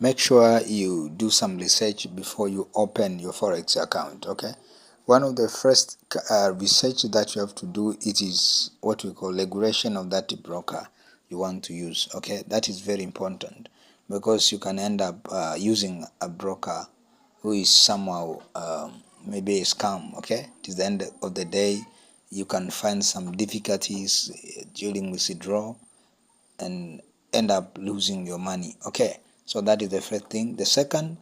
make sure you do some research before you open your Forex account. Okay, one of the first research that you have to do, it is what we call regulation of that broker you want to use. Okay, that is very important, because you can end up using a broker who is somehow maybe a scam. Okay, at the end of the day, you can find some difficulties during withdrawal and end up losing your money. Okay, so that is the first thing. The second,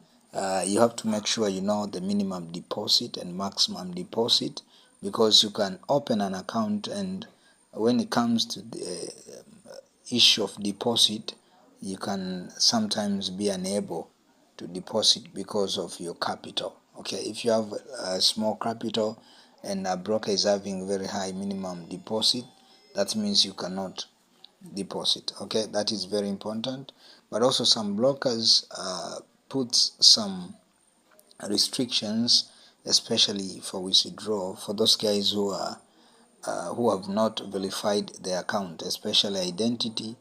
you have to make sure you know the minimum deposit and maximum deposit, because you can open an account, and when it comes to the issue of deposit, you can sometimes be unable to deposit because of your capital. Okay, if you have a small capital and a broker is having very high minimum deposit, that means you cannot deposit. Okay, that is very important. But also some brokers put some restrictions, especially for withdrawal, for those guys who have not verified their account, especially identity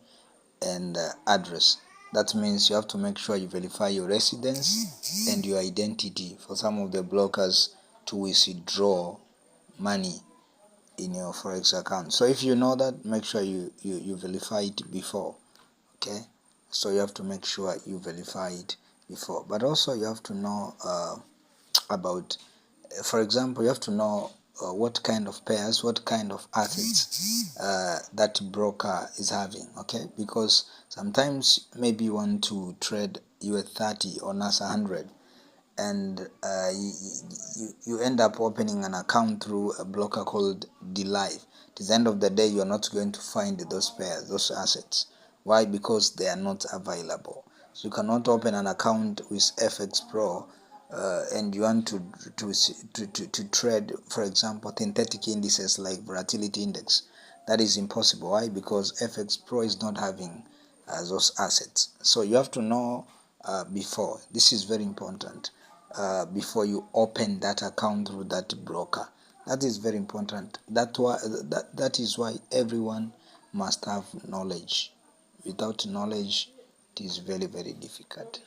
and address. That means you have to make sure you verify your residence and your identity for some of the brokers to withdraw money in your Forex account. So if you know that, make sure you verify it before. Okay, so you have to make sure you verify it before. But also you have to know about, for example, you have to know what kind of pairs, what kind of assets that broker is having. Okay, because sometimes maybe you want to trade US 30 or NAS 100, and you end up opening an account through a broker called DLive. At the end of the day, you are not going to find those pairs, those assets. Why? Because they are not available. So you cannot open an account with FX Pro and you want to trade, for example, synthetic indices like volatility index. That is impossible. Why? Because FX Pro is not having those assets. So you have to know before. This is very important. Before you open that account through that broker. That is very important. That is why everyone must have knowledge. Without knowledge, it is very, very difficult.